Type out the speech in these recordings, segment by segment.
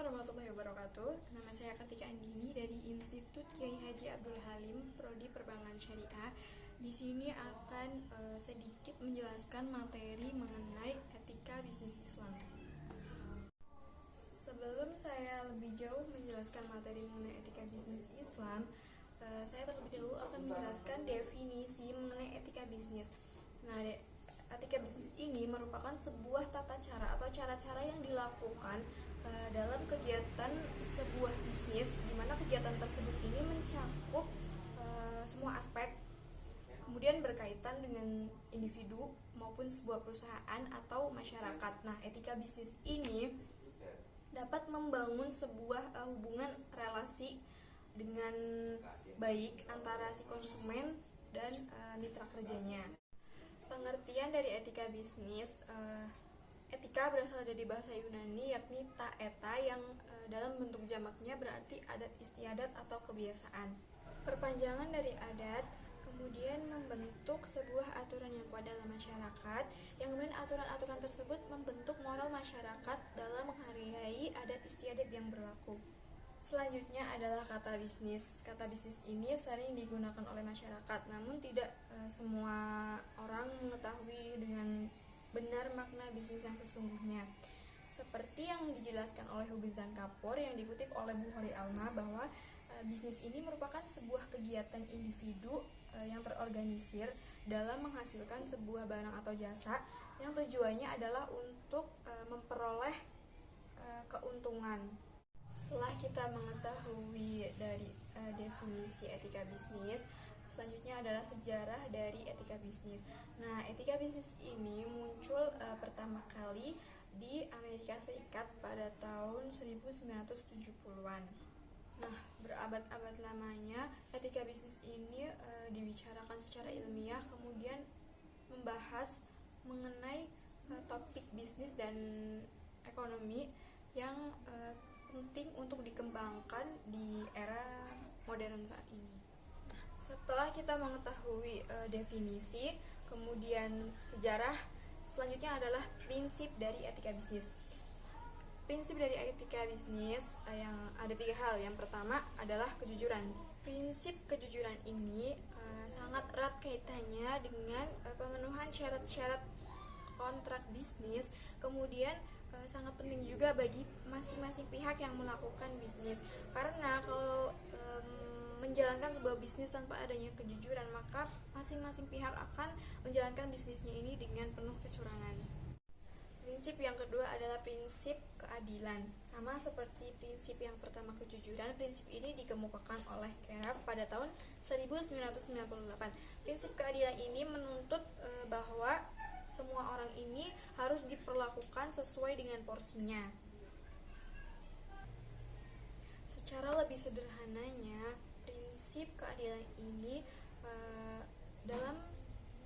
warahmatullahi wabarakatuh. Nama saya Kartika Andini dari Institut Kiai Haji Abdul Halim, Prodi Perbankan Syariah. Di sini akan sedikit menjelaskan materi mengenai etika bisnis Islam. Sebelum saya lebih jauh menjelaskan materi mengenai etika bisnis Islam, saya terlebih dahulu akan menjelaskan definisi mengenai etika bisnis. Nah, etika bisnis ini merupakan sebuah tata cara atau cara-cara yang dilakukan dalam kegiatan sebuah bisnis, di mana kegiatan tersebut ini mencakup semua aspek, kemudian berkaitan dengan individu maupun sebuah perusahaan atau masyarakat. Nah, etika bisnis ini dapat membangun sebuah hubungan relasi dengan baik antara si konsumen dan mitra kerjanya. Pengertian dari etika bisnis, etika berasal dari bahasa Yunani yakni ta-eta yang dalam bentuk jamaknya berarti adat istiadat atau kebiasaan. Perpanjangan dari adat kemudian membentuk sebuah aturan yang kuat dalam masyarakat, yang kemudian aturan-aturan tersebut membentuk moral masyarakat dalam menghargai adat istiadat yang berlaku. Selanjutnya adalah kata bisnis. Kata bisnis ini sering digunakan oleh masyarakat, namun tidak semua orang mengetahui dengan benar makna bisnis yang sesungguhnya. Seperti yang dijelaskan oleh Hugiz dan Kapor yang dikutip oleh Bukhari Alma, bahwa bisnis ini merupakan sebuah kegiatan individu yang terorganisir dalam menghasilkan sebuah barang atau jasa yang tujuannya adalah untuk memperoleh keuntungan. Setelah kita mengetahui dari definisi etika bisnis, selanjutnya adalah sejarah dari etika bisnis. Nah, etika bisnis ini muncul pertama kali di Amerika Serikat pada tahun 1970-an. Nah, berabad-abad lamanya etika bisnis ini dibicarakan secara ilmiah, kemudian membahas mengenai topik bisnis dan ekonomi yang penting untuk dikembangkan di era modern saat ini. Setelah kita mengetahui definisi, kemudian sejarah, selanjutnya adalah prinsip dari etika bisnis. Prinsip dari etika bisnis yang ada 3 hal. Yang pertama adalah kejujuran. Prinsip kejujuran ini sangat erat kaitannya dengan pemenuhan syarat-syarat kontrak bisnis, kemudian sangat penting juga bagi masing-masing pihak yang melakukan bisnis, karena kalau menjalankan sebuah bisnis tanpa adanya kejujuran, maka masing-masing pihak akan menjalankan bisnisnya ini dengan penuh kecurangan. Prinsip yang kedua adalah prinsip keadilan. Sama seperti prinsip yang pertama kejujuran, prinsip ini dikemukakan oleh Keraf pada tahun 1998. Prinsip keadilan ini menuntut bahwa semua orang ini harus diperlakukan sesuai dengan porsinya. Secara lebih sederhananya, prinsip keadilan ini dalam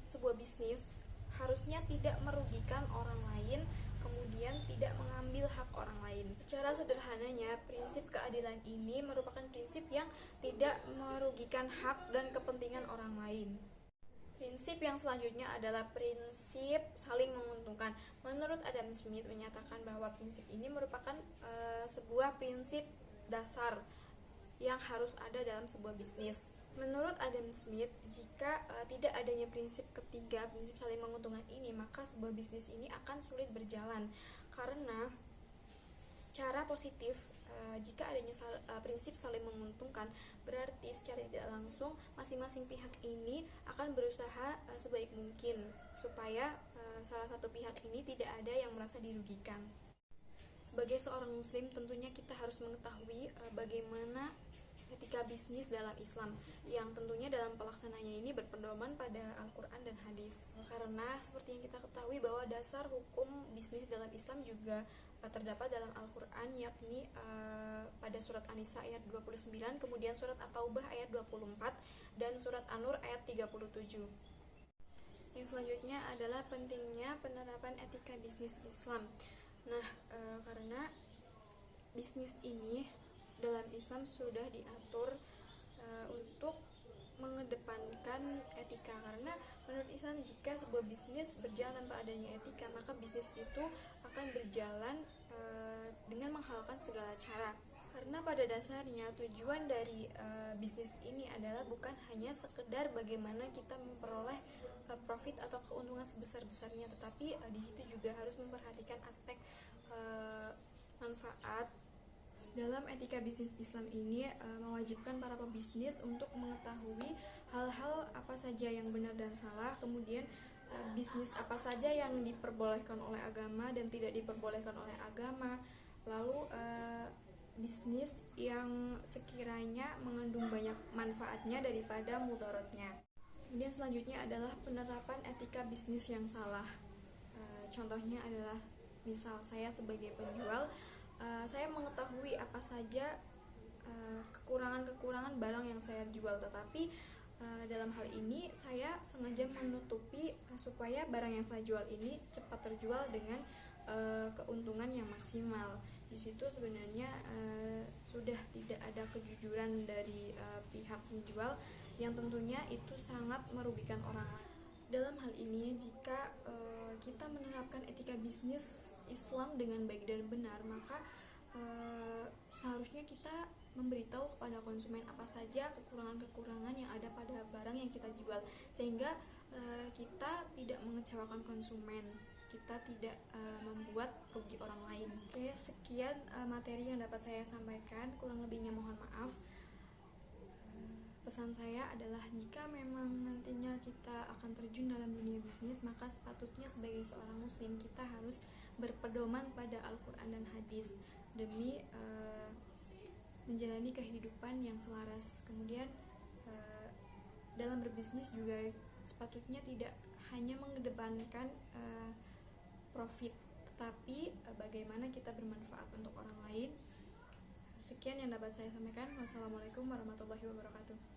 sebuah bisnis harusnya tidak merugikan orang lain, kemudian tidak mengambil hak orang lain. Secara sederhananya, prinsip keadilan ini merupakan prinsip yang tidak merugikan hak dan kepentingan orang lain. Prinsip yang selanjutnya adalah prinsip saling menguntungkan. Menurut Adam Smith menyatakan bahwa prinsip ini merupakan sebuah prinsip dasar yang harus ada dalam sebuah bisnis. Menurut Adam Smith, jika tidak adanya prinsip ketiga, prinsip saling menguntungkan ini, maka sebuah bisnis ini akan sulit berjalan. Karena secara positif, jika adanya prinsip saling menguntungkan, berarti secara tidak langsung masing-masing pihak ini akan berusaha sebaik mungkin supaya salah satu pihak ini tidak ada yang merasa dirugikan. Sebagai seorang muslim, tentunya kita harus mengetahui bagaimana etika bisnis dalam Islam, yang tentunya dalam pelaksananya ini berpedoman pada Al-Quran dan hadis. Karena seperti yang kita ketahui bahwa dasar hukum bisnis dalam Islam juga terdapat dalam Al-Quran, yakni pada surat An-Nisa ayat 29, kemudian surat At-Taubah ayat 24, dan surat An-Nur ayat 37. Yang selanjutnya adalah pentingnya penerapan etika bisnis Islam. Nah, karena bisnis ini dalam Islam sudah diatur untuk mengedepankan etika, karena menurut Islam jika sebuah bisnis berjalan tanpa adanya etika, maka bisnis itu akan berjalan dengan menghalalkan segala cara. Karena pada dasarnya tujuan dari bisnis ini adalah bukan hanya sekedar bagaimana kita memperoleh profit atau keuntungan sebesar-besarnya, tetapi di situ juga harus memperhatikan aspek manfaat. Dalam etika bisnis Islam ini mewajibkan para pebisnis untuk mengetahui hal-hal apa saja yang benar dan salah, kemudian bisnis apa saja yang diperbolehkan oleh agama dan tidak diperbolehkan oleh agama, lalu bisnis yang sekiranya mengandung banyak manfaatnya daripada mudaratnya. Kemudian selanjutnya adalah penerapan etika bisnis yang salah. Contohnya adalah misal saya sebagai penjual, saya mengetahui apa saja kekurangan-kekurangan barang yang saya jual, tetapi dalam hal ini saya sengaja menutupi supaya barang yang saya jual ini cepat terjual dengan keuntungan yang maksimal. Di situ sebenarnya sudah tidak ada kejujuran dari pihak penjual yang tentunya itu sangat merugikan orang lain. Dalam hal ini, jika kita menerapkan etika bisnis Islam dengan baik dan benar, maka seharusnya kita memberitahu kepada konsumen apa saja kekurangan-kekurangan yang ada pada barang yang kita jual, sehingga kita tidak mengecewakan konsumen, kita tidak membuat rugi orang lain. Oke, sekian materi yang dapat saya sampaikan, kurang lebihnya mohon maaf. Pesan saya adalah jika memang nantinya kita akan terjun dalam dunia bisnis, maka sepatutnya sebagai seorang muslim kita harus berpedoman pada Al-Quran dan hadis demi menjalani kehidupan yang selaras. Kemudian dalam berbisnis juga sepatutnya tidak hanya mengedepankan profit, tetapi bagaimana kita bermanfaat untuk orang lain. Sekian yang dapat saya sampaikan. Wassalamualaikum warahmatullahi wabarakatuh.